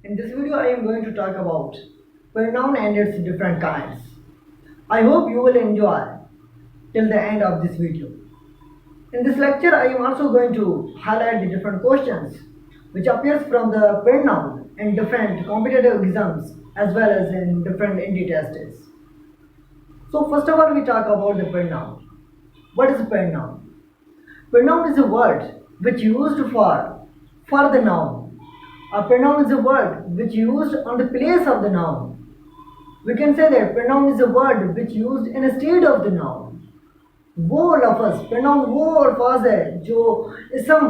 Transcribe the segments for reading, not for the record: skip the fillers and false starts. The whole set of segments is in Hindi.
In this video, I am going to talk about pronoun and its different kinds. I hope you will enjoy till the end of this video. In this lecture, I am also going to highlight the different questions which appears from the pronoun in different competitive exams as well as in different entity tests. So first of all, we talk about the pronoun. What is a pronoun? Pronoun is a word which used for the noun. A pronoun is a word which used on the place of the noun. We can say that pronoun is a word which used instead of the noun. वो लफ्ज़ pronoun वो अल्फाज है जो इसम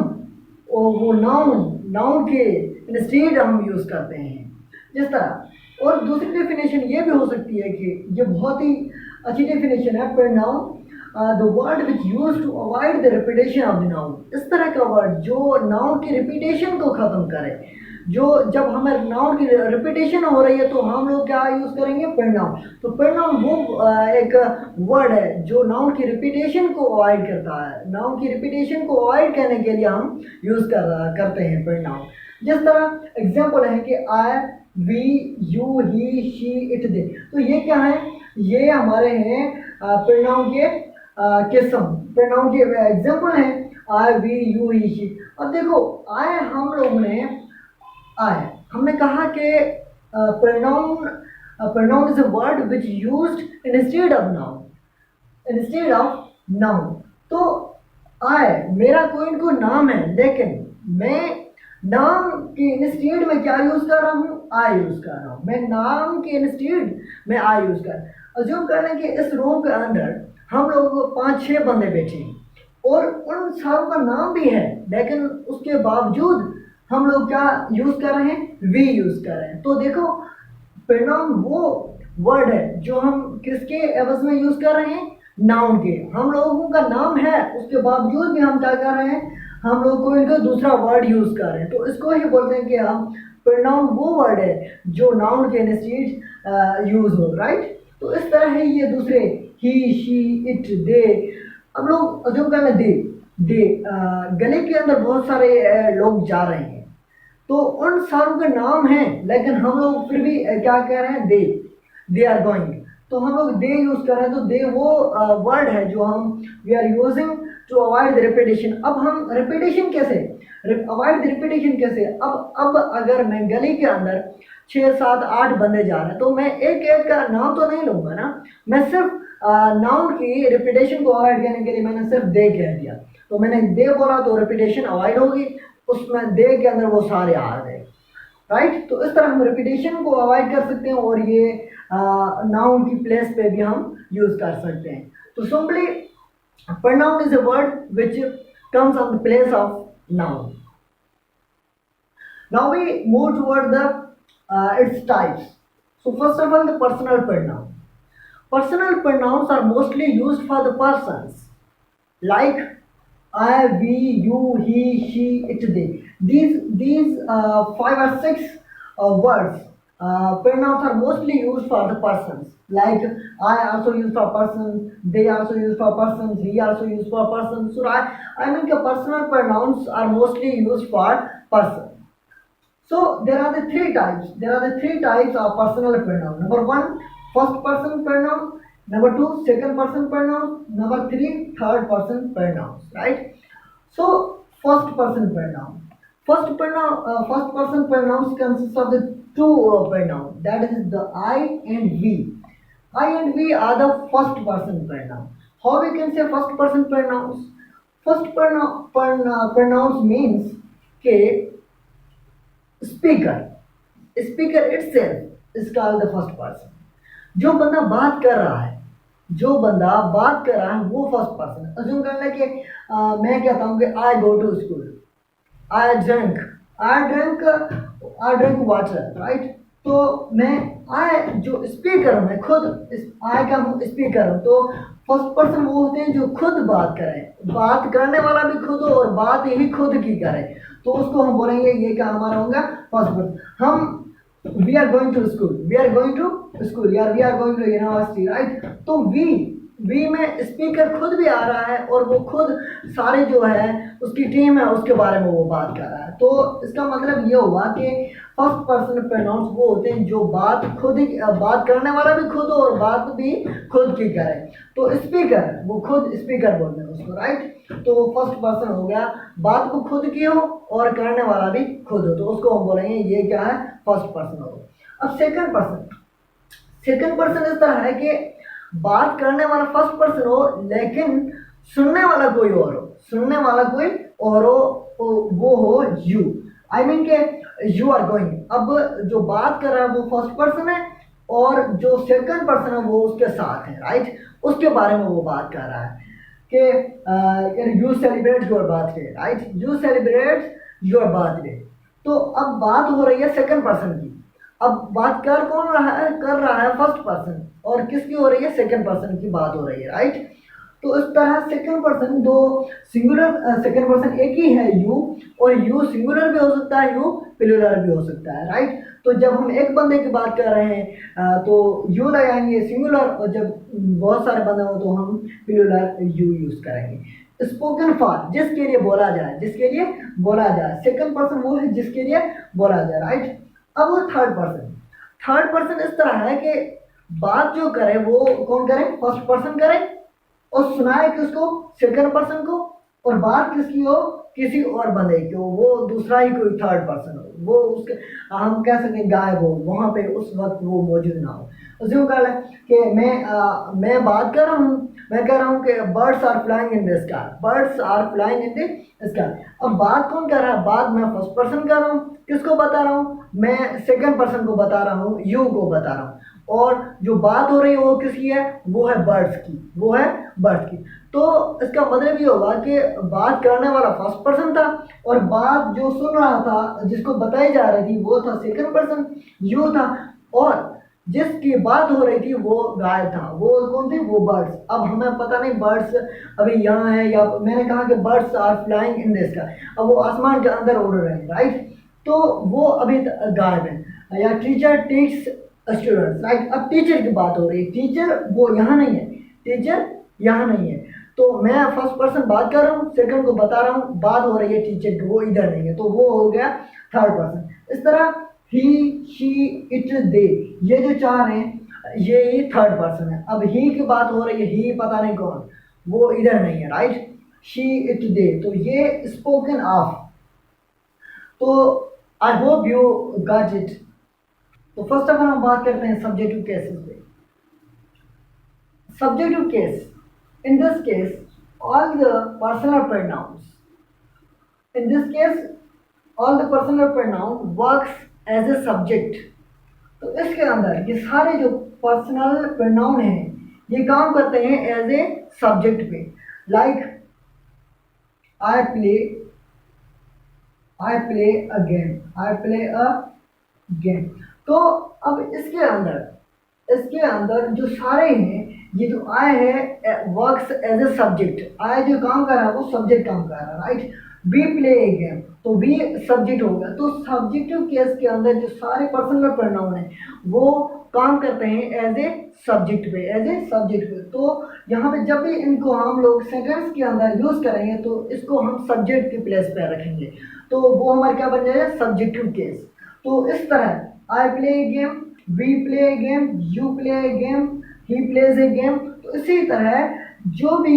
और वो नाउन के इंस्टेड हम यूज़ करते हैं जिस तरह। और दूसरी डेफिनेशन ये भी हो सकती है कि ये बहुत ही अच्छी डेफिनेशन है pronoun the word which use to avoid the repetition of the noun. इस तरह का वर्ड जो नाउन की रिपीटेशन को ख़त्म करे, जो जब हमें नाउन की रिपीटेशन हो रही है तो हम लोग क्या यूज़ करेंगे? प्रोनाउन। तो प्रोनाउन वो एक वर्ड है जो नाउन की रिपीटेशन को अवॉइड करता है। नाउन की रिपीटेशन को अवॉइड करने के लिए हम यूज़ करते हैं प्रोनाउन। जिस तरह एग्जांपल है कि I, we, you, he, she, it, they. तो ये क्या है? ये हमारे हैं प्रोनाउन के किस्म, प्रोनाउन के एग्जांपल हैं आई, वी, यू, ही, शी। अब देखो आई हम लोगों ने आए हमने कहा कि pronoun is a word which used instead of noun। तो आए मेरा कोई इनको नाम है, लेकिन मैं नाम के इंस्टेड में क्या यूज़ कर रहा हूँ? आई यूज़ कर रहा हूँ। मैं नाम के इंस्टेड में आई यूज़ कर रहा हूँ। अज्यूम कर लें कि इस रूम के अंदर हम लोग 5-6 बंदे बैठे हैं और उन सारों का नाम भी है, लेकिन उसके बावजूद हम लोग क्या यूज़ कर रहे हैं? वी यूज़ कर रहे हैं। तो देखो प्रोनाउन वो वर्ड है जो हम किसके एवज में यूज़ कर रहे हैं? नाउन के। हम लोगों का नाम है, उसके बावजूद भी हम क्या कर रहे हैं? हम लोग कोई इनका दूसरा वर्ड यूज़ कर रहे हैं। तो इसको ही बोलते हैं कि हम प्रोनाउन वो वर्ड है जो नाउन के इंस्टेड यूज़ हो, राइट। तो इस तरह है ये दूसरे ही, शी, इट, दे। अब लोग अज्यूम कर लें दे गले के अंदर बहुत सारे लोग जा रहे हैं, तो उन सारों के नाम हैं, लेकिन हम लोग फिर भी क्या कह रहे हैं? They are going. तो हम लोग दे यूज़ कर रहे हैं। तो दे वो वर्ड है जो हम we are using to avoid the repetition. अब हम रिपीटेशन कैसे अवॉइड द रिपीटेशन कैसे? अब अगर मैं गली के अंदर 6, 7, 8 बंदे जा रहे हैं तो मैं एक एक का नाम तो नहीं लूँगा ना। मैं सिर्फ नाउन की रिपीटेशन को अवॉइड करने के लिए मैंने सिर्फ दे कह दिया। तो मैंने दे बोला तो रिपीटेशन अवॉइड होगी, उसमें दे के अंदर वो सारे आ गए, राइट। तो इस तरह हम रिपीटेशन को अवॉइड कर सकते हैं और ये नाउन की प्लेस पे भी हम यूज़ कर सकते हैं। तो simply pronoun is a word which comes on the place of noun. Now we move toward the its types. So first of all, the personal pronoun. Personal pronouns are mostly used for the persons, like I, we, you, he, she, it, they. These 5 or 6 words pronouns are mostly used for the persons. Like I also used for persons, they also used for persons, he also used for persons. So I mean the personal pronouns are mostly used for persons. So there are the 3 types. There are the 3 types of personal pronoun. Number 1, first person pronoun. Number 2, second person pronouns. Number 3, third person pronouns. Right? So first person pronoun. First person pronouns consists of the 2 pronouns. That is the I and we. I and we are the first person pronoun. How we can say first person pronouns? First pronouns means के speaker itself is called the first person. जो बंदा बात कर रहा है वो फर्स्ट पर्सन। अज्यूम कर ले कि मैं कहता हूँ कि I go to school, I drink water, right. तो मैं आई जो स्पीकर हूँ, मैं खुद आई का हूँ स्पीकर हूँ। तो फर्स्ट पर्सन वो होते हैं जो खुद बात करें, बात करने वाला भी खुद हो और बात ही खुद की करे, तो उसको हम बोलेंगे ये क्या हमारा होगा? First person. हम we are going to school, we are going to school, यार we are going to university, right। तो we वी में स्पीकर खुद भी आ रहा है और वो खुद सारे जो है उसकी टीम है उसके बारे में वो बात कर रहा है। तो इसका मतलब ये हुआ कि फर्स्ट पर्सन प्रोनाउंस वो होते हैं जो बात खुद ही, बात करने वाला भी खुद हो और बात भी खुद की करे। तो स्पीकर वो खुद स्पीकर बोलते हैं उसको, राइट। तो फर्स्ट पर्सन हो गया, बात को खुद की हो और करने वाला भी खुद हो, तो उसको हम बोलेंगे ये क्या है, फर्स्ट पर्सन हो। अब सेकंड पर्सन इस तरह है कि बात करने वाला फर्स्ट पर्सन हो लेकिन सुनने वाला कोई और हो, सुनने वाला कोई और हो, वो हो यू। आई मीन के यू आर गोइंग। अब जो बात कर रहा है वो फर्स्ट पर्सन है और जो सेकंड पर्सन है वो उसके साथ है, राइट। उसके बारे में वो बात कर रहा है कि you celebrate your birthday, right, you celebrate your birthday. तो अब बात हो रही है सेकंड पर्सन की। अब बात कौन रहा है, कर रहा है फर्स्ट पर्सन, और किसकी हो रही है, सेकंड पर्सन की बात हो रही है, राइट। तो इस तरह सेकंड पर्सन दो सिंगुलर, सेकंड पर्सन एक ही है यू, और यू सिंगुलर भी हो सकता है, यू प्लूरल भी हो सकता है, राइट। तो जब हम एक बंदे की बात कर रहे हैं तो यू लगाएंगे सिंगुलर, और जब बहुत सारे बंदे हो तो हम प्लूरल यू यूज करेंगे। स्पोकन फॉर, जिसके लिए बोला जाए, जिसके लिए बोला जाए। सेकंड पर्सन वो है जिसके लिए बोला जाए, राइट। अब वो थर्ड पर्सन इस तरह है कि बात जो करे वो कौन करे, फर्स्ट पर्सन करे, और सुनाए किसको, सेकंड पर्सन को, और बात किसकी हो, किसी और बंदे की हो, वो दूसरा ही कोई थर्ड पर्सन हो, वो उसके हम कह सकते हैं गायब हो, वहाँ पे उस वक्त वो मौजूद ना हो। उसी को कह कि मैं बात कर रहा हूँ, मैं कह रहा हूँ कि birds are flying in the sky, birds are flying in the sky. अब बात कौन कर रहा है, बात मैं फर्स्ट पर्सन कर रहा हूँ, किसको बता रहा हूँ, मैं सेकंड पर्सन को बता रहा हूँ, यू को बता रहा हूँ, और जो बात हो रही है वो किसकी है, वो है बर्ड्स की, वो है बर्ड्स की। तो इसका मतलब ये होगा कि बात करने वाला फर्स्ट पर्सन था, और बात जो सुन रहा था, जिसको बताई जा रही थी, वो था सेकंड पर्सन, यू था, और जिसकी बात हो रही थी वो गायब था, वो कौन थे, वो बर्ड्स। अब हमें पता नहीं बर्ड्स अभी यहाँ है, या मैंने कहा कि birds are flying in the sky, अब वो आसमान के अंदर उड़ रहे हैं, राइट। तो वो अभी गायब है। या टीचर टीच स्टूडेंट्स, राइट। अब टीचर की बात हो रही है, टीचर वो यहाँ नहीं है, टीचर यहाँ नहीं है, तो मैं फर्स्ट पर्सन बात कर रहा हूँ, सेकंड को बता रहा हूँ, बात हो रही है टीचर की, वो इधर नहीं है, तो वो हो गया थर्ड पर्सन। इस तरह ही, शी, इट, दे, ये जो चार हैं ये ही थर्ड पर्सन है। अब ही की बात हो रही है, ही पता नहीं कौन, वो इधर नहीं है, राइट। शी, इट, दे, तो ये स्पोकन ऑफ। तो I hope you got it. तो फर्स्ट ऑफ ऑल हम बात करते हैं सब्जेक्टिव केसेस पे। Subjective case, in this case all the personal pronouns, in this case all the personal pronoun works as a subject। तो इसके अंदर ये सारे जो पर्सनल प्रोनाउन हैं ये काम करते हैं एज ए सब्जेक्ट पे। Like I play a game, I play a game. तो अब इसके अंदर जो सारे हैं, ये जो आई है वर्क्स एज ए सब्जेक्ट, आई जो काम कर रहा है वो सब्जेक्ट काम कर रहा है, right. We play a game, तो वी सब्जेक्ट हो गया। तो सब्जेक्टिव केस के अंदर जो सारे पर्सनल प्रोनाउन हैं वो काम करते हैं एज ए सब्जेक्ट पे, तो यहाँ पे जब भी इनको हम लोग सेंटेंस के अंदर यूज करेंगे तो इसको हम सब्जेक्ट के प्लेस पे रखेंगे, तो वो हमारे क्या बन जाएगा, सब्जेक्टिव केस। तो इस तरह I play a game, we play a game, you play a game, he plays a game. तो इसी तरह जो भी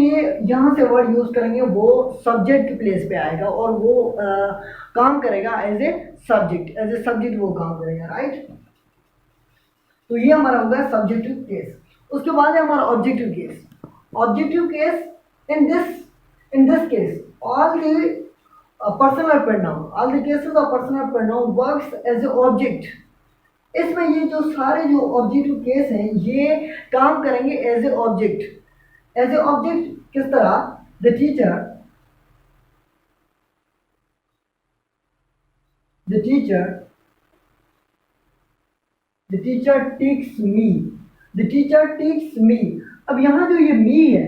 यहाँ से वर्ड यूज करेंगे वो सब्जेक्ट के प्लेस पे आएगा और वो काम करेगा एज ए सब्जेक्ट वो काम करेगा, राइट। तो ये हमारा होगा सब्जेक्टिव केस। उसके बाद है हमारा objective case. In this case all the personal pronoun works as a object. इसमें ये जो सारे जो ऑब्जेक्टिव केस हैं ये काम करेंगे एज ए ऑब्जेक्ट। किस तरह, द टीचर टीक्स मी। अब यहाँ जो ये मी है,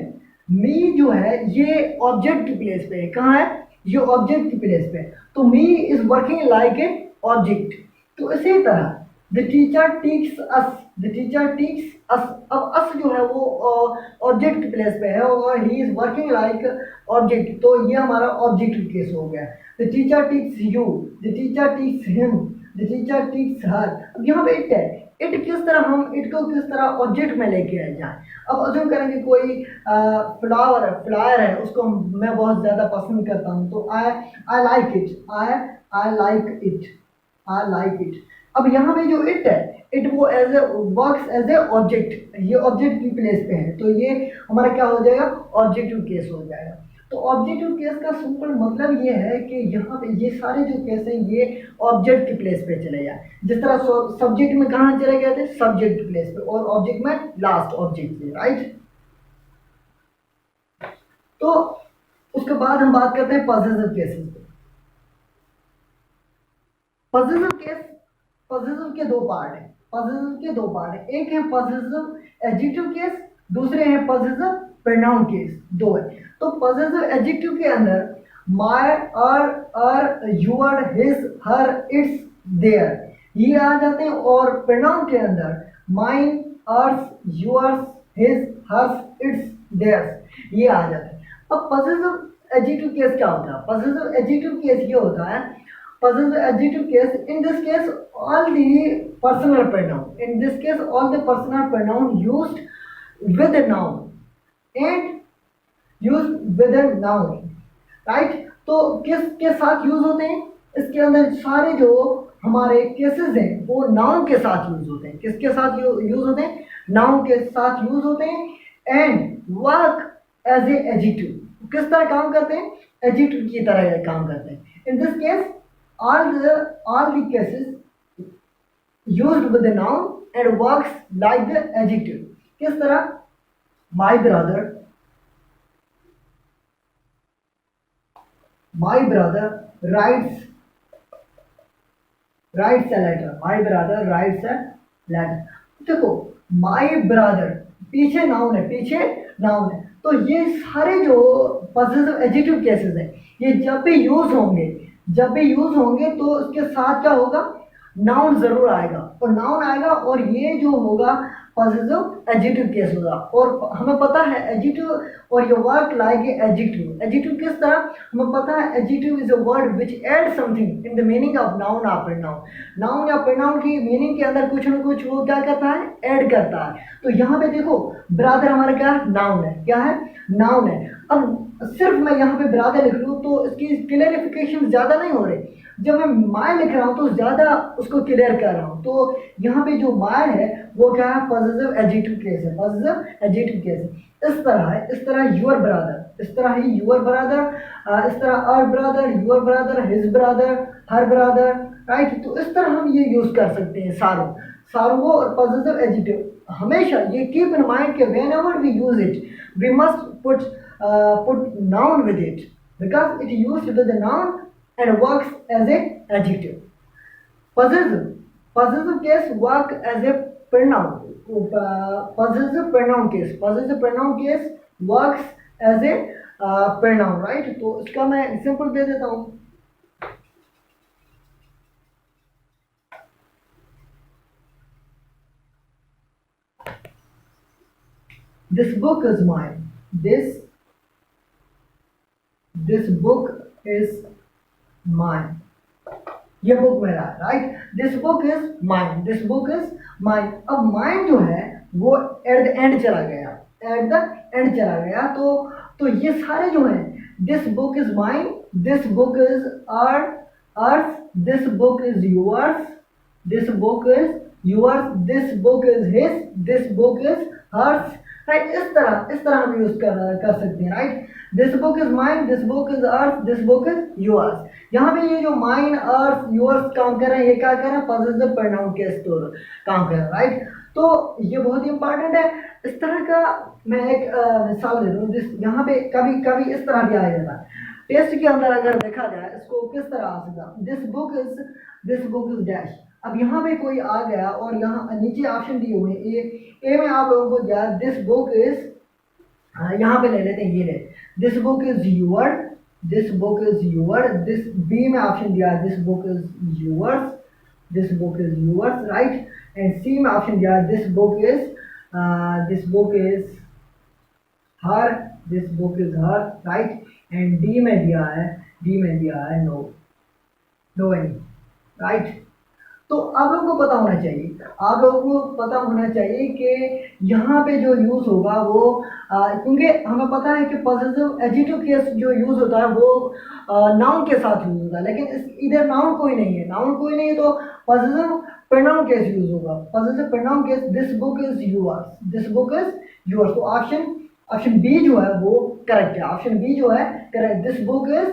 मी जो है ये ऑब्जेक्ट की प्लेस पे है। कहाँ है, ये ऑब्जेक्ट की प्लेस पे है, तो me is working like a object. तो इसी तरह the teacher teach us, the teacher teach us. अब अस जो है वो ऑब्जेक्ट प्लेस पे है और he is working like object, तो ये हमारा ऑब्जेक्टिव केस हो गया। The teacher teach you, the teacher teach him, the teacher teach हर। अब यहाँ पे इट है, इट किस तरह, हम इट को किस तरह ऑब्जेक्ट में लेके आ जाए। अब अज्यूम करेंगे कोई फ्लावर है, फ्लायर है, उसको मैं बहुत ज़्यादा पसंद करता हूँ, तो I like it, I like it, I like it. अब यहाँ पे जो इट है, इट वो as a works as a object, ये ऑब्जेक्ट की प्लेस पे है, तो ये हमारा क्या हो जाएगा, ऑब्जेक्टिव केस हो जाएगा। तो ऑब्जेक्टिव केस का सिंपल मतलब ये है कि यहाँ पे ये सारे जो केस हैं ये ऑब्जेक्ट की प्लेस पे चले जाए। जिस तरह सब्जेक्ट में कहाँ चले गए थे, सब्जेक्ट प्लेस पे, और ऑब्जेक्ट में लास्ट ऑब्जेक्ट पे, राइट। तो उसके बाद हम बात करते हैं पॉजिटिव केसेस पे। पॉजिटिव केस, पॉजिटिव के दो पार्ट हैं, पॉजिटिव के दो पार्ट हैं, एक है पॉजिटिव एडजेक्टिव केस, दूसरे हैं पॉजिटिव प्रोनाउन केस, दो है। तो पॉजिटिव एडजेक्टिव के अंदर my, our, your, his, her, its, their, ये आ जाते हैं, और प्रोनाउन के अंदर mine, ours, yours, his, hers, its, theirs, ये आ जाते हैं। अब पॉजिटिव एडजेक्टिव केस क्या होता है, पॉजिटिव एडजेक्टिव केस ये होता है, possessive adjective case, in this case all the personal pronoun, in this case all the personal pronoun used with a noun and used with a noun, right। तो किस के साथ यूज होते हैं, इसके अंदर सारे जो हमारे केसेस हैं वो नाउन के साथ यूज होते हैं। किसके साथ यूज होते हैं, नाउन के साथ यूज होते हैं। And work as a adjective, किस तरह काम करते हैं, एडजेक्टिव की तरह काम करते हैं। इन this case all the cases used with the noun and works like the adjective। किस तरह, my brother writes a letter, my brother writes a letter। देखो my brother पीछे नाउन है, पीछे नाउन है, तो ये सारे जो पॉजिटिव एडजेक्टिव केसेस हैं ये जब भी यूज होंगे, जब भी यूज होंगे तो उसके साथ क्या होगा, नाउन जरूर आएगा, और नाउन आएगा, और ये जो होगा पॉजिटिव एडजेक्टिव केस होगा। और हमें पता है एडजेक्टिव और ये वर्क लाइक एडजेक्टिव, एडजेक्टिव किस तरह, हमें पता है adjective is a word which add something in the meaning of noun और प्रोनाउन। नाउन या प्रोनाउन की मीनिंग के अंदर कुछ न कुछ वो क्या करता है, ऐड करता है। तो यहाँ पे देखो ब्रदर हमारा क्या है, नाउन है, क्या है, नाउन है। अब सिर्फ मैं यहाँ पे ब्रदर लिख लूँ तो इसकी क्लियरिफिकेशन ज़्यादा नहीं हो रही, जब मैं माय लिख रहा हूँ तो ज़्यादा उसको क्लियर कर रहा हूँ। तो यहाँ पे जो माय है वो क्या है, पॉजिटिव एडजेक्टिव केस है, पॉजिटिव एडजेक्टिव केस है। इस तरह है, इस तरह योर ब्रदर, इस तरह ही योर ब्रदर, इस तरह our brother, your brother, his brother, her brother, right. तो इस तरह हम ये यूज़ कर सकते हैं सारों और पॉजिटिव एडजेक्टिव। हमेशा ये कीप इन माइंड कि whenever we use it we must put noun with it because it used with the noun and works as a adjective। Possessive case work as a pronoun, possessive pronoun case works as a pronoun, right। तो इसका मैं एग्जांपल दे देता हूँ। This book is mine, this book is mine, ये बुक मेरा है, right. This book is mine, this book is mine. अब माइन जो है वो एट द एंड चला गया, एट द एंड चला गया, तो ये सारे जो हैं, this book is mine, this book is ours, this book is yours, this book is yours, this book is his, this book is hers, right. इस तरह हम यूज कर सकते हैं, right. This book is mine, this book is ours, this book is yours. यहाँ पे ये जो माइन, अर्थ, योर्स काम कर रहे हैं, ये क्या कर रहे हैं, पॉजिटिव प्रोनाउन के स्टोर काम कर रहे हैं, राइट। तो ये बहुत ही इंपॉर्टेंट है। इस तरह का मैं एक मिसाल दे दूँ, यहाँ पे कभी कभी इस तरह भी आ जाता है टेस्ट के अंदर, अगर देखा जाए इसको किस तरह आ सकता, दिस बुक इज डैश। अब यहाँ पे कोई आ गया और यहाँ नीचे ऑप्शन दिए हुए ए में आप लोगों को दिया दिस बुक इज, यहाँ पे ले लेते हैं, ये ले this book is your, this book is your, this B में ऑप्शन दिया this book is yours, this book is yours, right. And C में ऑप्शन दिया है this book is her, this book is her, right. And D में दिया है नो, नो एनी, राइट। तो आप लोगों को पता होना चाहिए, आप लोगों को पता होना चाहिए कि यहाँ पे जो यूज़ होगा वो क्योंकि हमें पता है कि पॉजिटिव एडजेक्टिव केस जो यूज़ होता है वो नाउन के साथ यूज़ होता है, लेकिन इधर नाउन कोई नहीं है, तो पॉजिटिव प्रोनाउन केस यूज़ होगा। Positive pronoun case this book is yours, तो ऑप्शन बी जो है वो करेक्ट है। ऑप्शन बी जो है correct, this book is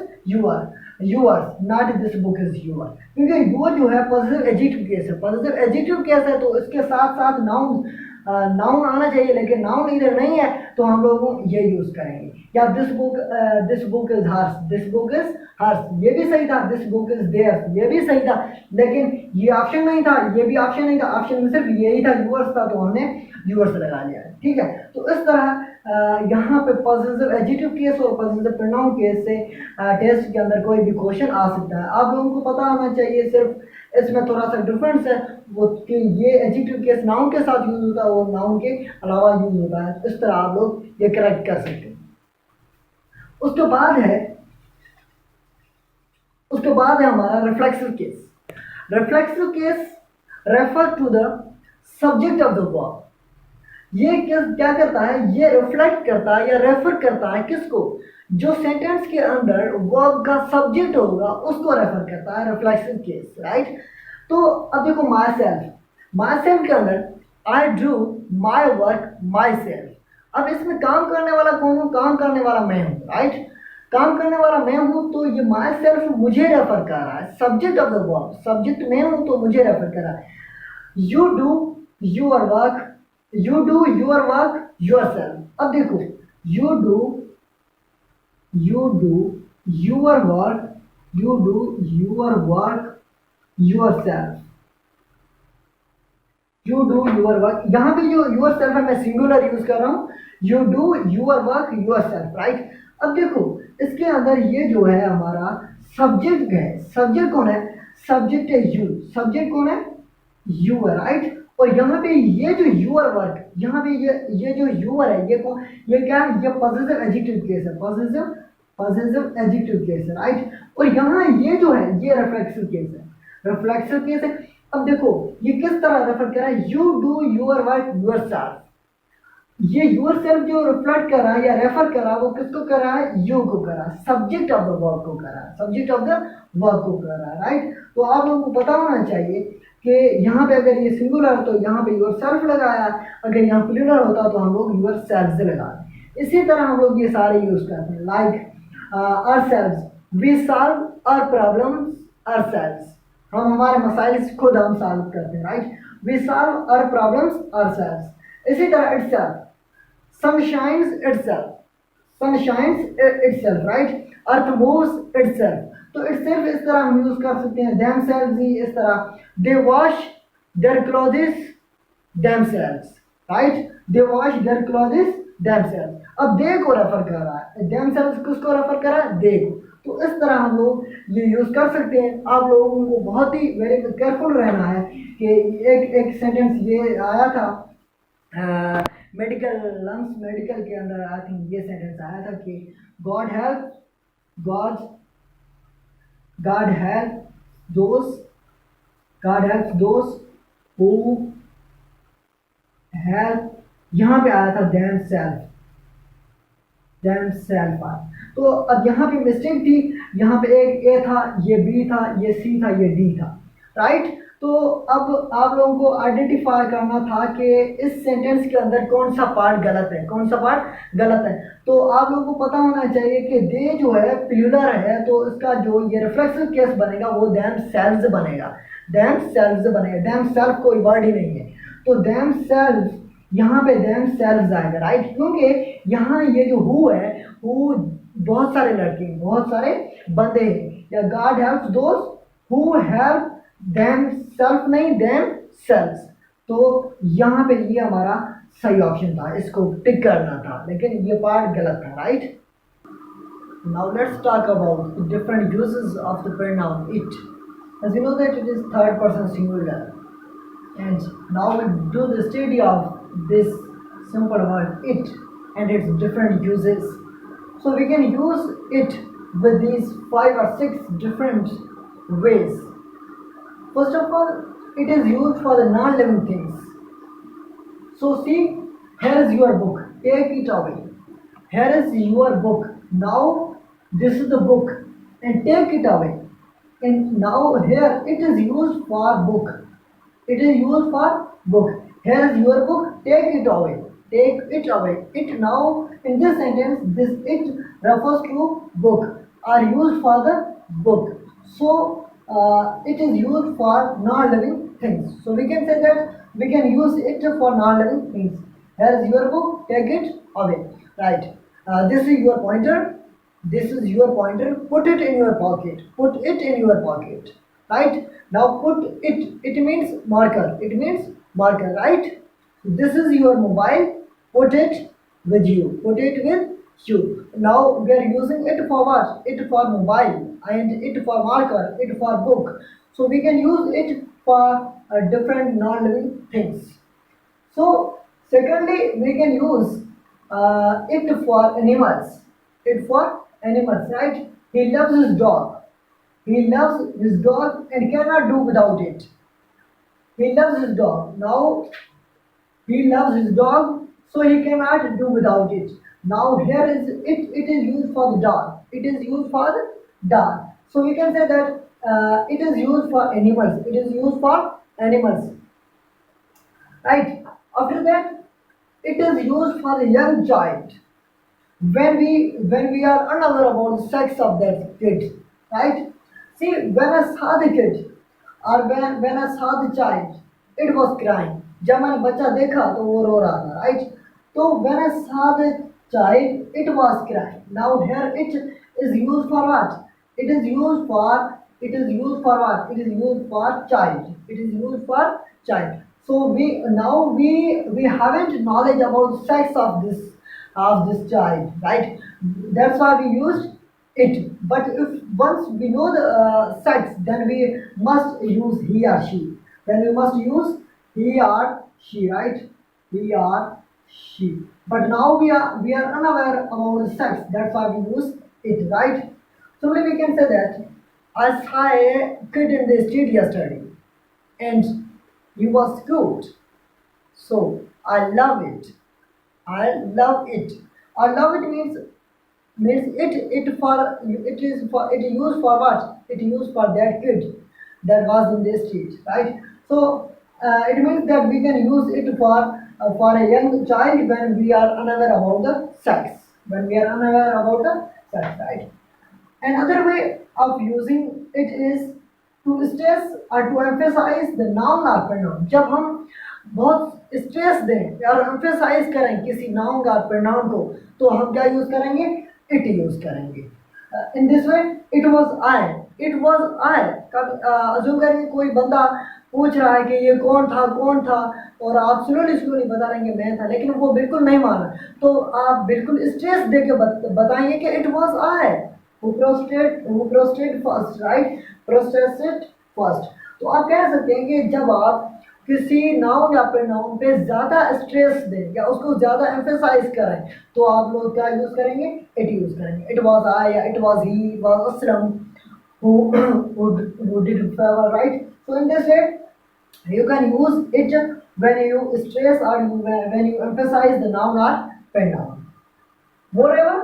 yours, not this book is your, क्योंकि यूअर जो है पॉजिटिव एडजेक्टिव केस है, तो इसके साथ साथ नाउन आना चाहिए, लेकिन नाउन इधर नहीं है, तो हम लोग ये यूज करेंगे। या दिस बुक इज हर्स, ये भी सही था। दिस बुक इज देयर, ये भी सही था, लेकिन ये ऑप्शन नहीं था, ये भी ऑप्शन नहीं था, ऑप्शन में सिर्फ यही था, यूअर्स था, तो हमने यूअर्स लगा लिया, ठीक है। तो इस तरह यहाँ पे पॉजिटिव एडजेक्टिव केस और पॉजिटिव प्रोनाउन केस से टेस्ट के अंदर कोई भी क्वेश्चन आ सकता है। आप लोगों को पता होना चाहिए, सिर्फ इसमें थोड़ा सा डिफरेंस है वो कि ये एडजेक्टिव केस नाउन के साथ यूज होता है और नाउन के अलावा यूज होता है। इस तरह आप लोग ये करेक्ट कर सकते हैं। उसके बाद है हमारा reflexive case refer to the subject of the verb. ये क्या करता है, ये रिफ्लेक्ट करता है या रेफर करता है किसको, जो सेंटेंस के अंदर वर्ब का सब्जेक्ट होगा उसको रेफर करता है रिफ्लेक्सिव केस, राइट। तो अब देखो माई सेल्फ के अंदर I do my work my self. अब इसमें काम करने वाला कौन हूँ, काम करने वाला मैं हूँ, राइट। काम करने वाला मैं हूँ, तो ये माई सेल्फ मुझे रेफर कर रहा है, subject of the verb, subject मैं हूँ तो मुझे रेफर कर रहा है। You do your work yourself. अब देखो you do your work yourself, you do your work. यहाँ पे जो योर सेल्फ है मैं सिंगुलर यूज कर रहा हूँ, you do your work your self, right. अब देखो इसके अंदर ये जो है हमारा सब्जेक्ट है, सब्जेक्ट कौन है, सब्जेक्ट है यू, सब्जेक्ट कौन है, यू है, राइट। और यहाँ पे ये जो यूअर वर्क, यहाँ पे ये जो यूअर है, ये क्या है, ये पॉजिटिव एडजेक्टिव केस है, पॉजिटिव एडजेक्टिव केस है, राइट। और यहाँ ये जो है ये रिफ्लेक्सिव केस है। अब देखो ये किस तरह रेफर कर रहा है, you do your work yourself. ये योर सेल्फ जो रिफ्लेक्ट कर रहा है या रेफर कर रहा है वो किसको कर रहा है, यू को कर रहा है, सब्जेक्ट ऑफ द वर्क को कर रहा है, राइट। तो आप लोगों को पता होना चाहिए कि यहाँ पे अगर ये सिंगुलर तो यहाँ पे योर सेल्फ लगाया, अगर यहाँ प्लूरल होता तो हम लोग योर सेल्फ लगाते। इसी तरह हम लोग ये सारे यूज करते हैं, like ourselves, we solve our problems ourselves, हम हमारे मसाइल खुद हम सॉल्व करते हैं, right. We solve our problems ourselves. इसी तरह itself, sun shines itself, right. Earth moves itself, तो इटसेल्फ इस तरह हम यूज कर सकते हैं, देमसेल्व्स भी इस तरह, दे wash their clothes themselves, right, they wash their clothes themselves. अब दे को रेफर कर रहा है, देमसेल्व्स किसको रेफर कर रहा है, दे को। तो इस तरह हम लोग ये यूज कर सकते हैं। आप लोगों को बहुत ही वेरी केयरफुल रहना है कि एक सेंटेंस ये आया था मेडिकल के अंदर, आई थिंक ये सेंटेंस आया था कि God help those who help, यहाँ पे आया था देम सेल्फ आया। तो अब यहाँ पे मिस्टेक थी, यहाँ पे एक ए था, ये बी था, ये सी था, ये डी था, राइट। तो अब आप लोगों को आइडेंटिफाई करना था कि इस सेंटेंस के अंदर कौन सा पार्ट गलत है, तो आप लोगों को पता होना चाहिए कि दे जो है प्लूरल है, तो इसका जो ये रिफ्लेक्सिव केस बनेगा वो देम सेल्व्स बनेगा, देम सेल्फ कोई वर्ड ही नहीं है, तो देम सेल्व्स, यहाँ पे देम सेल्व्स आएगा, राइट। क्योंकि यहाँ ये जो हु है, हु बहुत सारे लड़के, बहुत सारे बंदे हैं, या God helps those who help them self, नहीं देम सेल्व्स। तो यहाँ पे ये हमारा सही ऑप्शन था, इसको टिक करना था, लेकिन ये पार्ट गलत था, right. Now let's talk about different uses of the pronoun it. As you know that it is third person singular. And now we do the study of this simple word it and its different uses. So we can use it with these 5 or 6 different ways. First of all, it is used for the non-living things. So see, here is your book. Take it away. Here is your book. Now this is the book and take it away. And now here it is used for book. It is used for book. Here is your book. Take it away. Take it away. It now in this sentence this it refers to book are used for the book. So it is used for non-living things. So we can say that we can use it for non-living things. Here is your book. Take it away. Right. This is your pointer. This is your pointer. Put it in your pocket. Put it in your pocket. Right. Now put it. It means marker. It means marker. Right. This is your mobile. Put it with you. Put it with you. Now we are using it for what? It for mobile and it for marker. It for book. So we can use it for different non-living things. So, secondly, we can use it for animals. It for animals, right? He loves his dog. He loves his dog and cannot do without it. He loves his dog. Now, he loves his dog, so he cannot do without it. Now, here is it. It is used for the dog. It is used for the dog. So we can say that it is used for animals. It is used for animals, right? After that, it is used for a young child when we are unaware about the sex of that kid, right? See, when I saw the kid or when I saw the child, it was crying. जब मैंने बच्चा देखा तो वो रो रहा था, right? So when I saw the child, it was crying. Now here it is used for what? It is used for what? It is used for child. It is used for child. So we haven't knowledge about sex of this child, right? That's why we used it. But if once we know the sex, then we must use he or she. Then we must use he or she, right? He or she. But now we are unaware about the sex. That's why we use it, right? So we can say that I saw a kid in the street yesterday, and he was cute. So I love it. I love it. I love it means it used for what? It used for that kid that was in the street, right? So it means that we can use it for a young child when we are unaware about the sex. When we are unaware about the sex, right? Another way of using it is to stress or to emphasize the noun or pronoun. जब हम बहुत स्ट्रेस दें और emphasize करें किसी noun का pronoun को, तो हम क्या use करेंगे? It use करेंगे. In this way, it was I. It was I. कब assume करेंगे कोई बंदा पूछ रहा है कि ये कौन था और आप स्लोली बता रहेंगे मैं था, लेकिन वो बिल्कुल नहीं माना, तो आप बिल्कुल स्ट्रेस दे के बताएंगे कि it was I who prostrated first, right? Prostrated first. तो आप कह सकते हैं कि जब आप किसी नाउन या प्रोनाउन पे ज़्यादा स्ट्रेस दें या उसको ज़्यादा एम्फेसाइज करें, तो आप लोग क्या यूज़ करेंगे? इट यूज़ करेंगे. इट वॉज आई या it was he, it was Aslam who did favor, right? So in this way, you can use it when you stress or when you emphasize the noun or pronoun. Moreover,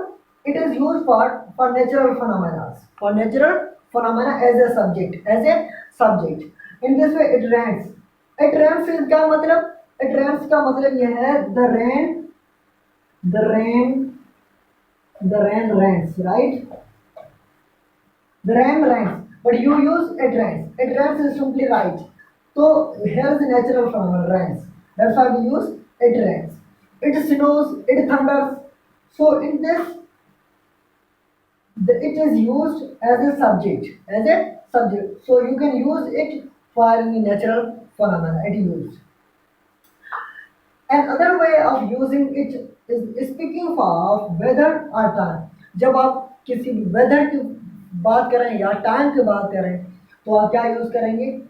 it is used for natural phenomena. For natural phenomena as a subject. In this way, it rains. It rains is क्या मतलब? It rains का मतलब यह है the rain rains, right? The rain rains, but you use it rains. It rains is simply right. So here is the natural phenomenon rains. That's why we use it rains. It snows, it thunders. So in this, it is used as a subject. So you can use it for any natural phenomena. It is used. Another way of using it is speaking of weather or time. जब आप किसी weather की बात करें या time की बात करें, तो आप क्या यूज करेंगे,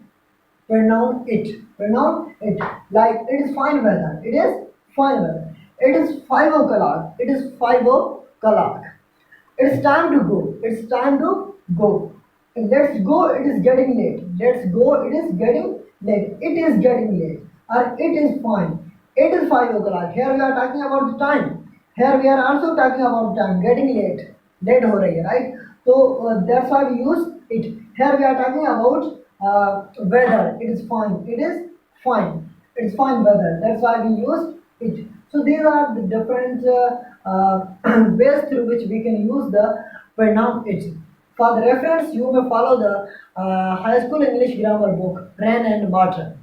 pronoun it, pronoun it, like it is fine weather, it is fine weather, it is 5 o'clock, it is 5 o'clock, it's time to go, it's time to go, let's go, it is getting late, let's go, it is getting late, it is getting late, or it is fine, it is 5 o'clock. Here we are talking about the time, here we are also talking about time, getting late, late हो रही है, right? So that's why we use it. Here we are talking about weather, it is fine, it is fine, it's fine weather, that's why we use it. So these are the different ways through which we can use the pronoun it. For the reference, you may follow the high school English grammar book Rain and Water.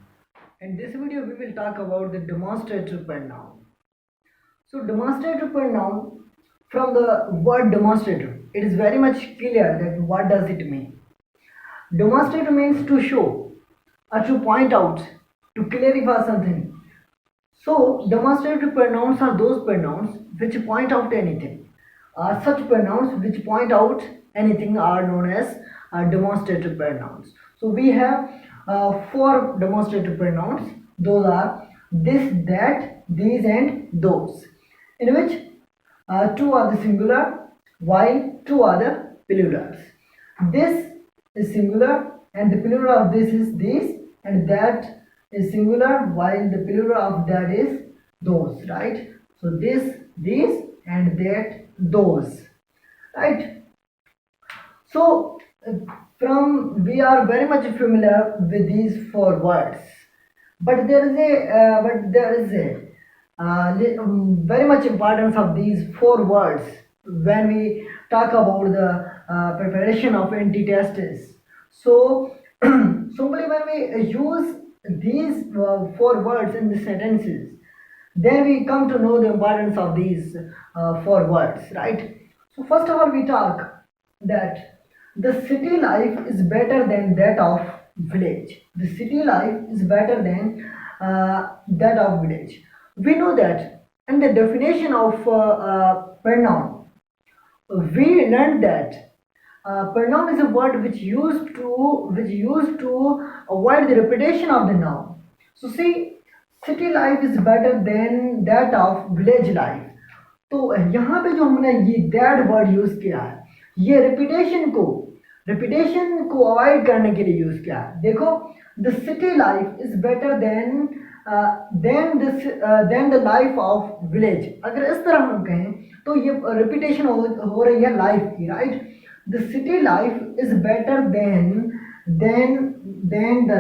In this video we will talk about the demonstrative pronoun. So demonstrative pronoun, from the word demonstrative, it is very much clear that what does it mean. Demonstrative means to show or to point out, to clarify something. So demonstrative pronouns are those pronouns which point out anything. Such pronouns which point out anything are known as demonstrative pronouns. So we have 4 demonstrative pronouns. Those are this, that, these and those, in which 2 are the singular while 2 are the plurals. This is singular and the plural of this is these, and that is singular while the plural of that is those, right? So this, these and that, those, right? So from we are very much familiar with these 4 words, but there is a very much importance of these 4 words when we talk about the preparation of anti-tests. So simply when we use these 4 words in the sentences, then we come to know the importance of these 4 words, right? So first of all, we talk that the city life is better than that of village. The city life is better than that of village. We know that, and the definition of pronoun, we learned that pronoun is a word which used to avoid the repetition of the noun. So see, city life is better than that of village life. तो यहाँ पे जो हमने ये दैट वर्ड यूज किया है, ये रिपीटेशन को अवॉइड करने के लिए यूज किया है. देखो, the city life is better then the life of village. अगर इस तरह हम कहें तो ये रिपीटेशन हो रही है लाइफ की, right? The city life is better then the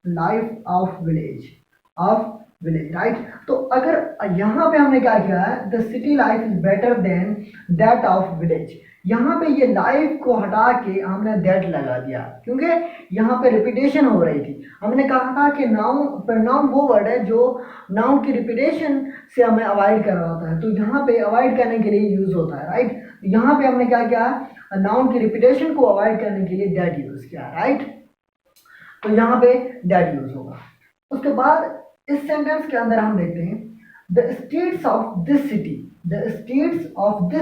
life of village, right? तो अगर यहाँ पे हमने क्या किया है, the city life is better then that of village, यहाँ पे ये लाइफ को हटा के हमने दैट लगा दिया क्योंकि यहाँ पे रिपीटेशन हो रही थी. हमने कहा था कि नाउन वो वर्ड है जो नाउन की रिपीटेशन से हमें अवॉइड कर रहा होता है, तो यहाँ पे अवॉइड करने के लिए यूज होता है, राइट? यहाँ पे हमने क्या किया, नाउन की रिपीटेशन को अवॉइड करने के लिए दैट यूज किया, राइट? तो यहाँ पे दैट यूज होगा. उसके बाद इस सेंटेंस के अंदर हम देखते हैं the streets of this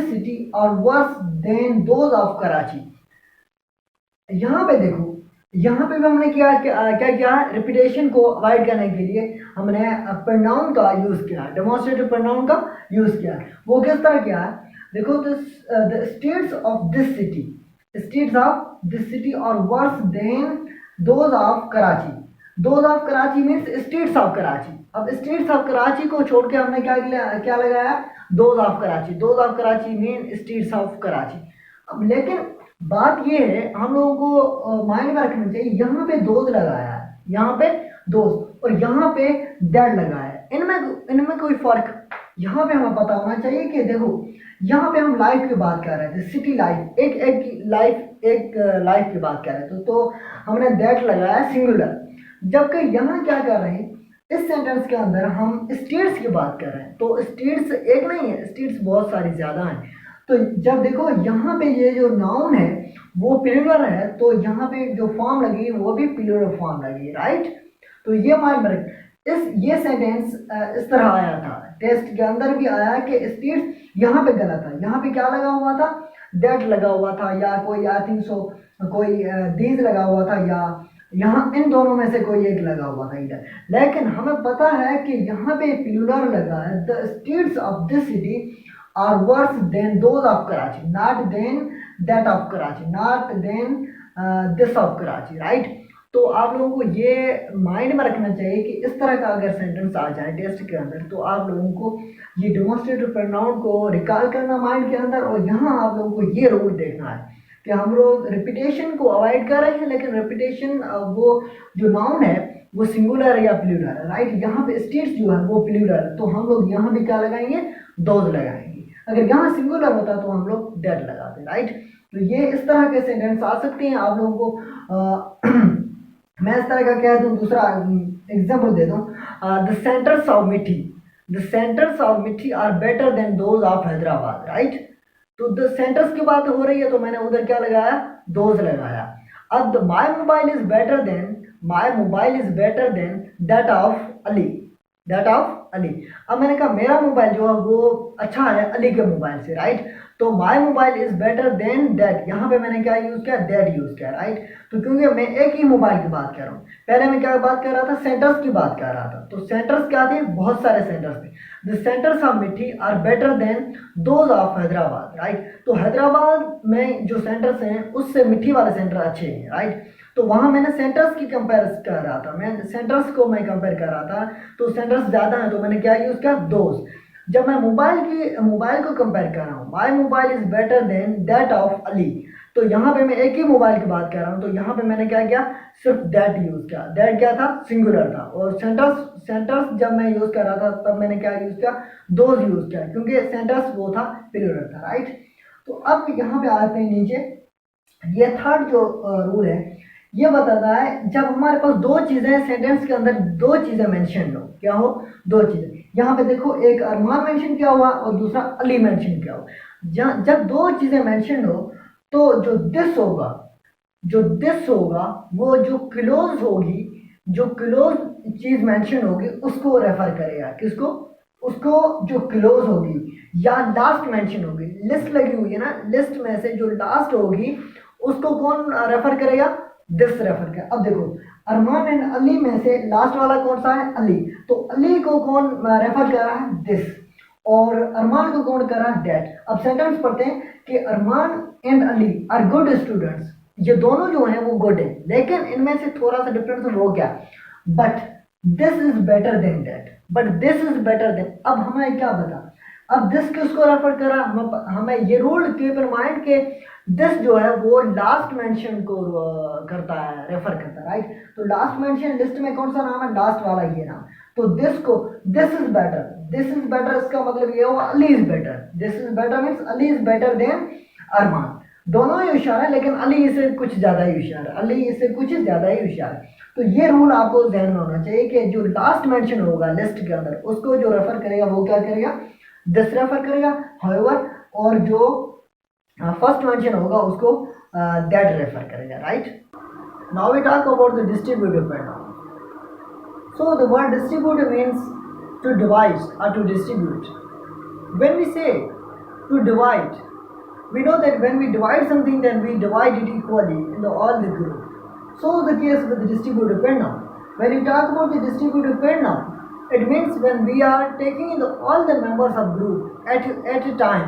city are worse than those of Karachi. यहाँ पे देखो, यहाँ पे भी हमने क्या किया, रिपीटेशन को अवॉइड करने के लिए हमने प्रोनाउन का यूज किया, डेमोन्स्ट्रेटिव प्रोनाउन का यूज किया. वो किस तरह किया है, देखो, the streets of this city are worse than those of Karachi. Those of Karachi means streets of Karachi. अब स्ट्रीट्स ऑफ कराची को छोड़ के हमने क्या लगाया, those of Karachi mean streets of Karachi. अब लेकिन बात ये है, हम लोगों को माइंड में रखना चाहिए, यहाँ पे दोज लगाया है, यहाँ पे दोज और यहाँ पे दैट लगाया है, इनमें कोई फर्क यहाँ पे हमें पता होना चाहिए कि देखो, यहाँ पे हम लाइफ की बात कर रहे थे, सिटी लाइफ, एक लाइफ की बात कर रहे थे, तो हमने दैट लगाया सिंगुलर. जबकि यहाँ क्या कर रहे हैं, इस सेंटेंस के अंदर हम स्टेट्स की बात कर रहे हैं, तो स्टेट्स एक नहीं है, स्टेट्स बहुत सारी ज़्यादा हैं. तो जब देखो यहाँ पे ये जो नाउन है वो प्लूरल है, तो यहाँ पे जो फॉर्म लगी वो भी प्लूरल फॉर्म लगी, राइट? तो ये माइंड में ये सेंटेंस इस तरह आया था, टेस्ट के अंदर भी आया कि स्टेट्स, यहाँ पे गलत है, यहाँ पे क्या लगा हुआ था, दैट लगा हुआ था, या कोई आई थिंक सो कोई दीज लगा हुआ था, या यहाँ इन दोनों में से कोई एक लगा हुआ था इधर। लेकिन हमें पता है कि यहाँ पे प्लूरल लगा है, the streets of this city are worse than those of Karachi, not than that of Karachi, not than this of Karachi, right. तो आप लोगों को ये माइंड में रखना चाहिए कि इस तरह का अगर सेंटेंस आ जाए टेस्ट के अंदर, तो आप लोगों को ये डेमोन्स्ट्रेटिव प्रोनाउन को रिकॉल करना माइंड के अंदर, और यहाँ आप लोगों को ये रूल देखना है कि हम लोग रिपीटेशन को अवॉइड कर रहे हैं, लेकिन रिपीटेशन वो जो नाउन है वो सिंगुलर है या प्लूरल है, राइट। यहाँ पे स्टेट्स जो है वो प्लूरल है, तो हम लोग यहाँ भी क्या लगाएंगे, दोज लगाएंगे। अगर यहाँ सिंगुलर होता तो हम लोग डेट लगाते, राइट। तो ये इस तरह के सेंटेंस आ सकते हैं आप लोगों को। मैं इस तरह का कह दूँ, दूसरा एग्जाम्पल दे दूँ, the centres of Mithi, the centres of Mithi are better than those of Hyderabad, right. तो द सेंटर्स की बात हो रही है तो मैंने उधर क्या लगाया, दोज लगाया। अब my mobile is better then, my mobile is better then that of Ali, that of Ali. अब मैंने कहा मेरा मोबाइल जो है वो अच्छा है अली के मोबाइल से, राइट। तो my mobile is better then that, यहाँ पे मैंने क्या यूज़ किया, दैट यूज़ किया, राइट। तो क्योंकि मैं एक ही मोबाइल की बात कर रहा हूँ, पहले मैं क्या बात कर रहा था, सेंटर्स की बात कर रहा था। तो सेंटर्स क्या थे, बहुत सारे सेंटर्स थे। The centres of Mithi are better than those of Hyderabad, right. तो हैदराबाद में जो सेंटर्स हैं उससे मिठी वाले सेंटर अच्छे हैं, राइट। तो वहाँ मैंने सेंटर्स की कंपेयर कर रहा था, मैं सेंटर्स को मैं कंपेयर कर रहा था, तो सेंटर्स ज़्यादा हैं तो मैंने क्या यूज़ किया, दोज। जब मैं मोबाइल को कंपेयर कर रहा हूँ, my mobile is better than that of Ali, तो यहाँ पे मैं एक ही मोबाइल की बात कर रहा हूँ, तो यहाँ पे मैंने क्या किया, सिर्फ दैट यूज़ किया। दैट क्या था, सिंगुलर था। और सेंटर्स जब मैं यूज़ कर रहा था तब मैंने क्या यूज़ किया, दोज यूज़ किया, क्योंकि सेंटर्स वो था, प्लूरल था, राइट। तो अब यहाँ पे आते हैं नीचे, ये थर्ड जो रूल है ये बताता है जब हमारे पास दो चीज़ें सेंटेंस के अंदर, दो चीज़ें मेंशन हो, क्या हो, दो चीज़ें। यहाँ पे देखो एक अरमान मेंशन किया हुआ और दूसरा अली मेंशन किया हुआ। जब दो चीज़ें मेंशन हो तो जो दिस होगा, वो जो क्लोज होगी, जो क्लोज चीज़ मेंशन होगी उसको रेफर करेगा, किसको, उसको जो क्लोज होगी या लास्ट मेंशन होगी। लिस्ट लगी हुई है ना, लिस्ट में से जो लास्ट होगी उसको कौन रेफर करेगा, दिस रेफर कर। अब देखो अरमान एंड अली में से लास्ट वाला कौन सा है, अली, तो अली को कौन रेफर कर रहा है, दिस, और अरमान को कौन कर रहा है, दैट। अब सेंटेंस पढ़ते हैं कि Arman and Ali are good students, ये दोनों जो हैं वो गुड हैं, लेकिन इनमें से थोड़ा सा डिफरेंस है, वो क्या, but this is better then that, but this is better then. अब हमें क्या पता, अब दिस किसको रेफर कर रहा है, हमें ये रूल कीप इन माइंड के दिस जो है वो लास्ट मेंशन को करता है, रेफर करता है, राइट। तो लास्ट मेंशन लिस्ट में कौन सा नाम है, लास्ट वाला ये नाम। तो दिस को, this is better, this is better, इसका मतलब ये हुआ Ali is better, this is better means Ali is better than Arman. दोनों ही होशियार है लेकिन अली इससे कुछ ज़्यादा ही होशियार है, अली इससे कुछ ज़्यादा ही होशियार है। तो ये रूल आपको ध्यान में होना चाहिए कि जो लास्ट मेंशन होगा लिस्ट के अंदर उसको जो रेफर करेगा वो क्या करेगा, दिस रेफर करेगा। हाउएवर, और जो फर्स्ट मेंशन होगा उसको दैट रेफर करेगा, right. Now we talk about the distributive pronoun. So the word distributive means to divide और to distribute. When we say to divide, we know that when we divide something then we divide it equally in all the group. So the case with the distributive pronoun. When you talk about the distributive pronoun, it means when we are taking in all the members of group at a time.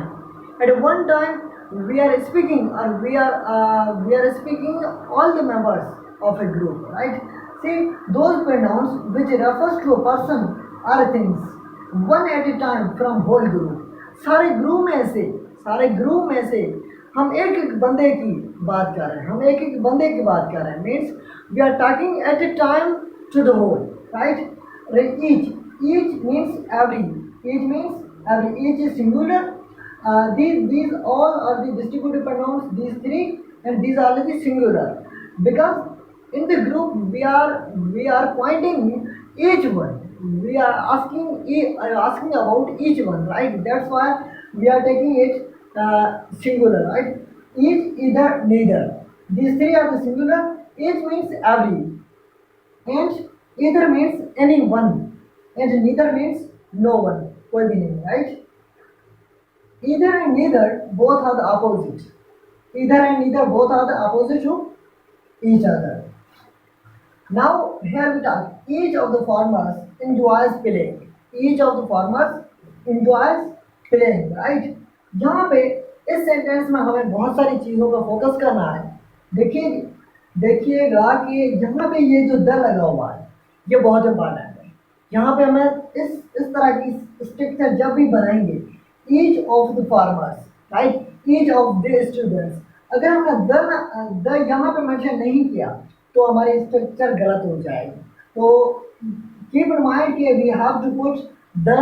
At one time we are speaking, or we are speaking all the members of a group, right? See, those pronouns which refers to a person or things one at a time from whole group. सारे ग्रुप में से हम एक एक बंदे की बात कर रहे हैं, हम एक एक बंदे की बात कर रहे हैं, means we are talking at a time to the whole, right. Each means every, each means every, each is singular. these all are the distributive pronouns, these three, and these are the singular, because in the group we are pointing each one, we are asking about each one, right? That's why we are taking it singular, right? Each, either, neither. These three are the singular. Each means every, and either means anyone, and neither means no one, कोई भी नहीं, right? Either and neither both are the opposite. either and neither both are the opposite to each other. Now here we talk. Each of the farmers enjoys playing. Each of the farmers enjoys playing, right? यहाँ पे इस सेंटेंस में हमें बहुत सारी चीज़ों पर फोकस करना है। देखिए देखिएगा कि यहाँ पे ये जो द लगा हुआ है ये बहुत इंपॉर्टेंट है। यहाँ पे हमें इस तरह की स्ट्रक्चर जब भी बनाएंगे, each of the farmers, right, each of the students, अगर हमने द यहाँ पे मेंशन नहीं किया तो हमारी स्ट्रक्चर गलत हो जाएगी। तो कीप इन माइंड कि we have to put the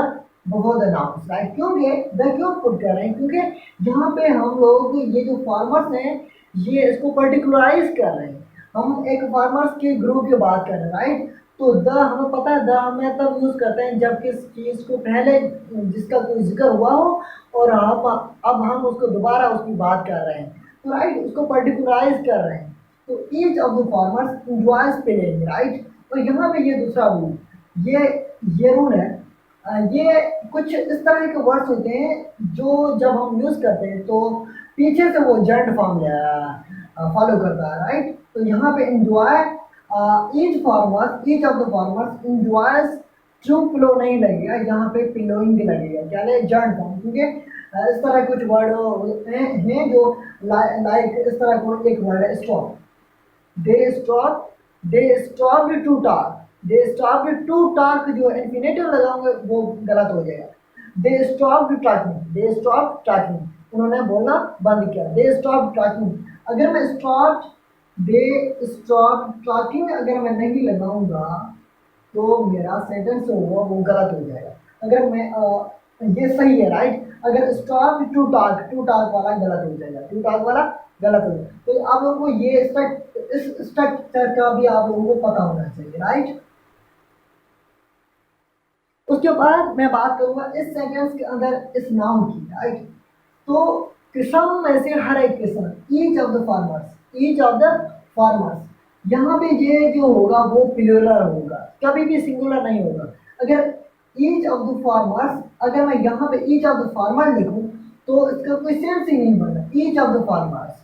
before the nouns, right. क्योंकि द क्यों पुट कर रहे हैं? क्योंकि यहाँ पे हम लोग ये जो फार्मर्स हैं ये इसको पर्टिकुलराइज कर रहे हैं। हम एक फार्मर्स के ग्रुप की बात कर रहे हैं, राइट। तो द हमें पता है, द हमें तब यूज़ करते हैं जब किस चीज़ को पहले जिसका कोई जिक्र हुआ हो और अब हम उसको दोबारा उसकी बात कर रहे हैं, तो राइट उसको पर्टिकुलराइज कर रहे हैं। तो each of the farmers enjoys playing, right. और यहाँ पे ये दूसरा रूल, ये रूल है, ये कुछ इस तरह के वर्ड्स होते हैं जो जब हम यूज़ करते हैं तो पीछे से वो जेंट फॉर्म फॉलो करता है, राइट। तो यहाँ पे enjoy, each of the farmers enjoys to plough नहीं लगेगा, यहाँ पे पिलोइंग लगेगा। क्या लगेगा? Gerund form. क्योंकि इस तरह कुछ वर्ड हैं जो लाइक इस तरह को एक वर्ड है stop. They stopped to talk. They stopped to talk जो इन्फिनेटिव लगाओगे वो गलत हो जाएगा। They stopped talking. They stopped talking, उन्होंने बोलना बंद किया। दे स्टॉप्ड टॉकिंग, अगर मैं दे स्टॉप टॉकिंग अगर मैं नहीं लगाऊंगा तो मेरा सेंटेंस होगा वो गलत हो जाएगा। अगर मैं ये सही है, राइट। अगर स्टॉप टू टॉक वाला गलत हो जाएगा, टू टॉक वाला गलत हो जाएगा। तो आप लोगों को ये इस स्ट्रक्चर का भी आप लोगों को पता होना चाहिए, राइट। उसके बाद मैं बात करूंगा इस सेंटेंस के अंदर इस नाउन की, राइट। तो किसान में से हर एक किसान, ईच ऑफ द फार्मर्स, यहाँ पे ये जो होगा वो प्लूरल होगा, कभी भी सिंगुलर नहीं होगा। अगर ईच ऑफ द फार्मर्स, अगर मैं यहाँ पे ईच ऑफ द फार्मर लिखूँ तो इसका कोई सेंस ही नहीं बनना। ईच ऑफ द फार्मर्स,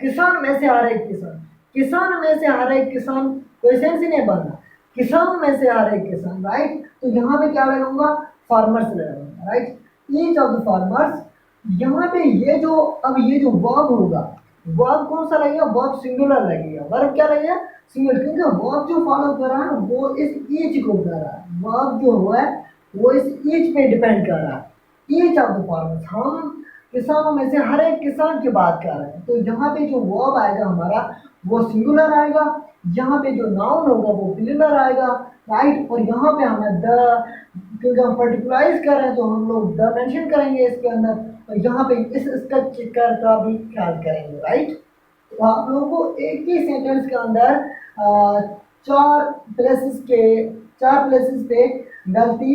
किसान में से हर एक किसान, किसान में से हर एक किसान, कोई सेंस ही नहीं बनना। किसान में से हर एक किसान, राइट। तो यहाँ पे क्या लगाऊंगा? फार्मर्स लगाऊंगा, right. Each of the farmers, यहाँ पे ये जो वर्ब होगा, वर्ब कौन सा लगेगा? वर्ब सिंगुलर लगेगा। वर्ब क्या लगेगा? सिंगुलर, क्योंकि वर्ब जो फॉलो कर रहा है वो इस ईच को कर रहा है। वर्ब जो हुआ है वो इस ईच पे डिपेंड कर रहा है। ईच ऑफ द फार्मर्स, हम किसानों में से हर एक किसान की बात कर रहे हैं। तो यहाँ पे जो वर्ब आएगा हमारा वो सिंगुलर आएगा, यहाँ पे जो नाउन होगा वो प्लूरल आएगा, राइट। और यहाँ पे हमें द, क्योंकि हम पर्टिकुलराइज कर रहे हैं तो हम लोग द मेंशन करेंगे इसके अंदर। और यहाँ पे इस स्ट्रक्चर का भी ख्याल करेंगे, राइट। तो आप लोगों को एक ही सेंटेंस के अंदर चार प्लेसेस पे गलती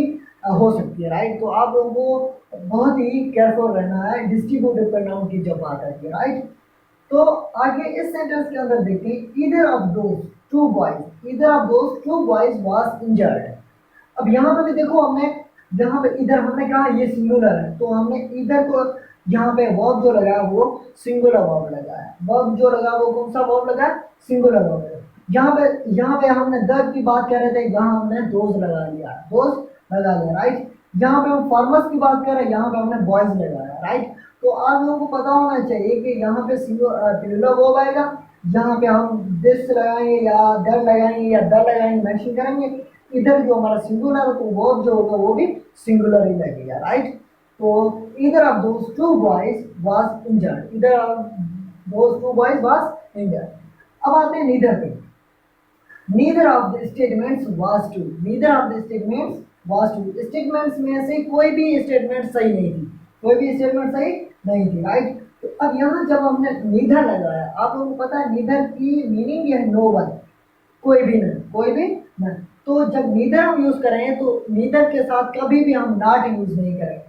हो सकती है, राइट। तो आप लोगों को बहुत ही केयरफुल रहना है डिस्ट्रीब्यूटिव प्रोनाउन की जब बात आती है, राइट। तो आगे इस सेंटेंस के अंदर देखते हैं, either of those two boys was injured. अब यहाँ पे भी देखो, हमने जहाँ पे इधर हमने कहा ये सिंगुलर है, तो हमने इधर को यहाँ पे वर्ब जो लगाया वो सिंगुलर वर्ब लगाया। वर्ब जो लगा वो कौन सा वर्ब लगा? सिंगुलर वर्ब लगा। यहाँ पे हमने द की बात कर रहे थे, यहाँ हमने दोज लगा लिया, राइट। यहाँ पे हम फार्मर्स की बात कर रहे हैं, यहाँ पे हमने बॉयज लगाया, राइट। तो आप लोगों को पता होना चाहिए कि यहाँ पे प्लूरल वर्ब आएगा, यहाँ पे हम दिस लगाएंगे या दर लगाएंगे या द लगाएंगे, मेंशन करेंगे। इधर जो हमारा सिंगुलर तो वर्ब जो होगा वो भी सिंगुलर ही लगेगा, राइट। तो either of those two boys was injured, अब आते हैं नीदर पे। Neither of the statements was true, statements में से कोई भी स्टेटमेंट सही नहीं थी, राइट। तो अब यहाँ जब हमने नीदर लगाया, आप लोगों को पता है नीदर की मीनिंग है नो वन, कोई भी नहीं। तो जब नीदर हम यूज करें तो नीदर के साथ कभी भी हम नॉट यूज नहीं करेंगे।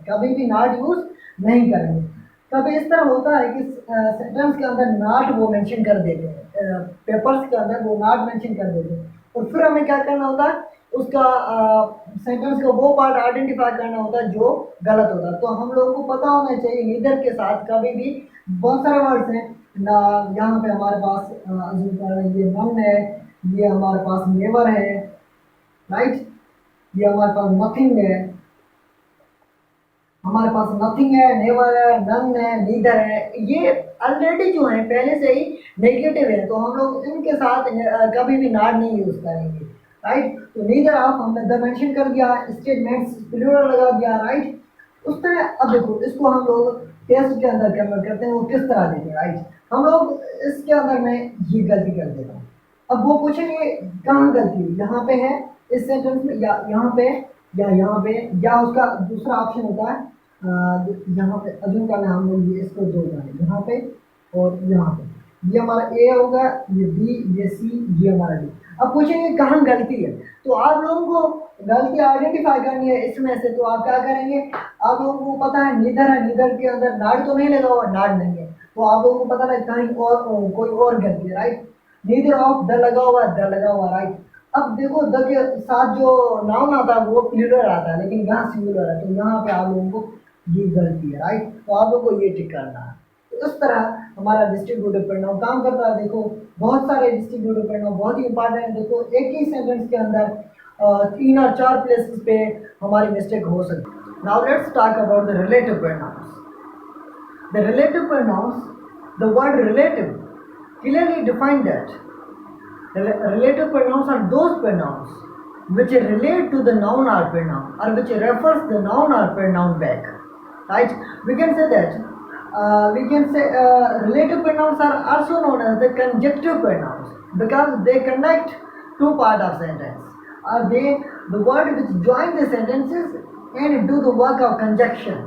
कभी इस तरह होता है कि सेंटेंस के अंदर नॉट वो मेंशन कर देते हैं, पेपर्स के अंदर वो नॉट मेंशन कर देते हैं, और फिर हमें क्या करना होता है? उसका सेंटेंस का वो पार्ट आइडेंटिफाई करना होता है जो गलत होता है। तो हम लोगों को पता होना चाहिए नीदर के साथ कभी भी बहुत सारे वर्ड्स हैं ना। यहाँ पे हमारे पास ये नन है, ये हमारे पास नेवर है, राइट, ये हमारे पास नथिंग है, हमारे पास नथिंग है, नेवर है, नन है, नीदर है। ये ऑलरेडी जो है पहले से ही नेगेटिव है, तो हम लोग इनके साथ कभी भी नॉट नहीं यूज करेंगे, राइट। तो नीदर ऑफ हमने द मेंशन कर दिया, स्टेटमेंट्स प्लूरल लगा दिया, राइट। उस तरह अब देखो इसको हम लोग टेस्ट के अंदर कन्वर्ट करते हैं, वो किस तरह देते हैं, राइट। हम लोग इसके अंदर में ये गलती कर देता हूँ। अब वो पूछेंगे कहाँ गलती है, यहाँ पे है इस सेंटेंस में, या यहाँ पे, या यहाँ पे, या उसका दूसरा ऑप्शन होता है यहाँ पे अजूम का नाम हम लोग ये इसको दो जाने, यहाँ पे और यहाँ पे। ये हमारा ए होगा, ये बी, ये सी, ये हमारा डी। अब पूछेंगे कहाँ गलती है, तो आप लोगों को गलती आइडेंटिफाई करनी है इसमें से। तो आप क्या करेंगे, आप लोगों को पता है नीदर है, नीदर के अंदर नाड़ तो नहीं लगा हुआ, नाड़ नहीं है, तो आप लोगों को पता है कहीं और कोई और गलती है, राइट। नीदर ऑफ द लगा हुआ, द लगा हुआ, राइट। अब देखो द के साथ जो नाउन आता है वो प्लूरल आता है, लेकिन यहाँ सिंगुलर है, तो यहाँ पे आप लोगों को ये गलती है, राइट। तो आप लोगों को ये टिक करना है। तो इस तरह हमारा डिस्ट्रीब्यूटिव प्रोनाउन काम करता है। देखो बहुत सारे डिस्ट्रीब्यूटिव प्रोनाउन बहुत ही इंपॉर्टेंट है। देखो एक ही सेंटेंस के अंदर 3 और 4 प्लेसेस पे हमारी मिस्टेक हो सकती है। Now let's talk about the relative pronouns. The relative pronouns, the word relative clearly define that relative pronouns are those pronouns which relate to the noun or pronoun, or which refers the noun or pronoun back, right. We can say that relative pronouns are also known as the conjunctive pronouns because they connect two parts of sentence, or they the word which join the sentences and do the work of conjunction,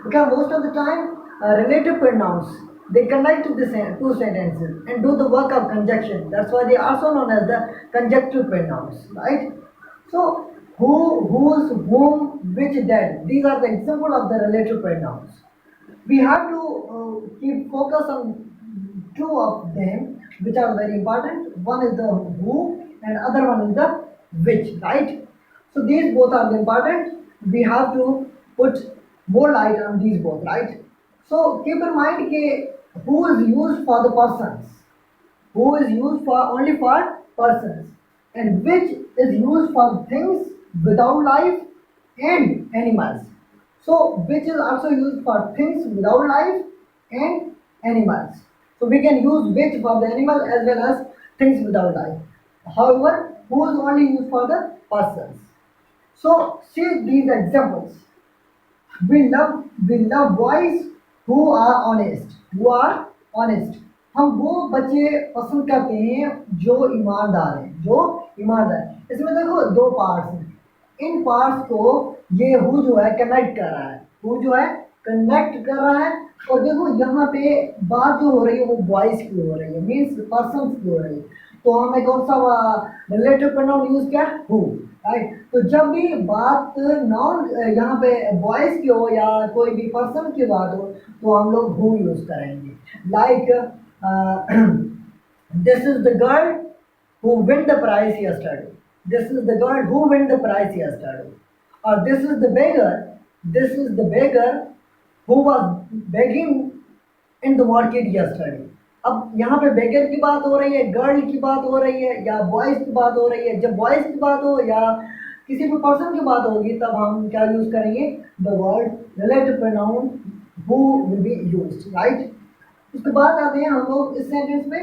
because most of the time relative pronouns they connect the two sentences and do the work of conjunction. That's why they are also known as the conjunctive pronouns, right. So who, whose, whom, which, that, these are the example of the relative pronouns. We have to keep focus on two of them which are very important. One is the who and other one is the which, right. So these both are important. We have to put more light on these both, right. So keep in mind that who is used for the persons, who is used for only for persons, and which is used for things without life and animals. So which is also used for things without life and animals. So we can use which for the animal as well as things without life. However, who is only used for the persons. So see these examples. We love boys who are honest, who are honest. हम वो बच्चे पसंद करते हैं जो ईमानदार हैं, जो ईमानदार हैं। इसमें देखो दो पार्ट्स हैं, इन पार्ट्स को ये हु जो है कनेक्ट कर रहा है, हु जो है कनेक्ट कर रहा है। और देखो यहाँ पे बात जो हो रही है वो बॉयज की हो रही है, मीन्स पर्सन्स की हो रही है। तो हमने कौन सा रिलेटिव प्रोनाउन यूज किया, हु, राइट। तो जब भी बात नाउन यहाँ पे बॉयज की हो या कोई भी पर्सन की बात हो तो हम लोग हु यूज करेंगे। Like this is the girl who win the prize yesterday, this is the girl who win the prize yesterday. और this is the beggar, this is the beggar who was begging in the market yesterday. अब यहाँ पे बेगर की बात हो रही है, गर्ल की बात हो रही है, या बॉयज की बात हो रही है। जब बॉयज की बात हो या किसी भी पर्सन की बात होगी तब हम क्या यूज करेंगे, the word relative pronoun who will be used, right. उसके बाद आते हैं हम लोग इस सेंटेंस में,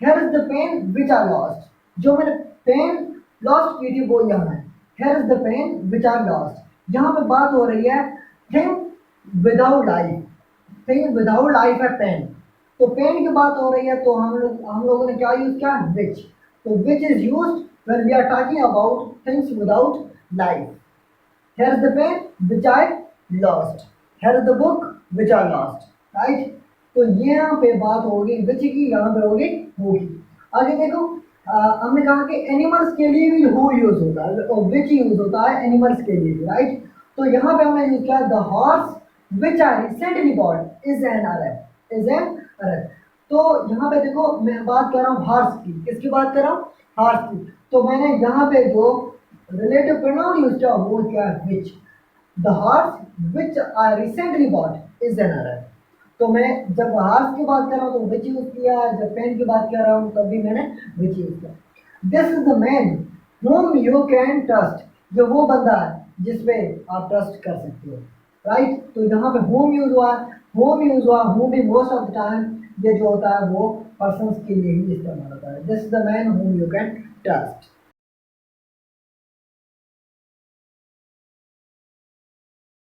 here is the pen which are lost. जो मैंने पेन लॉस्ट की थी वो यहाँ है, here is the pen which are lost. यहाँ पे बात हो रही है thing without life, thing without life है पेन। तो पेन की बात हो रही है तो हम लोगों ने क्या यूज किया, विच। तो which is used when we are talking about things without life. Here is the pen which I lost, here is the book which I lost, right. तो यहाँ पे बात होगी विच की, यहाँ पे होगी। आगे देखो हमने कहा कि एनिमल्स के लिए भी हु यूज होता है और विच यूज होता है एनिमल्स के लिए भी, राइट। तो यहाँ पे हमने यूज किया the horse which I recently bought is an Arab, is an Arab. तो यहाँ पे देखो मैं बात कर रहा हूँ हॉर्स की, किसकी बात कर रहा हूँ, हॉर्स की। तो मैंने यहाँ पे जो रिलेटिव प्रोनाउन यूज किया, वो क्या है which. The horse which I recently bought is an error. तो मैं जब हॉर्स की बात कर रहा हूँ तो विच यूज किया, जब पेन की बात कर रहा हूँ तब भी मैंने विच यूज किया। This is the man whom you can trust, जो वो बंदा है जिसपे आप ट्रस्ट कर सकते हो, राइट। तो यहाँ पे होम यूज हुआ, होम यूज हुआ, होम भी मोस्ट ऑफ द टाइम ये जो होता है वो पर्सन्स के लिए ही इस्तेमाल होता है। This is the man whom you can trust।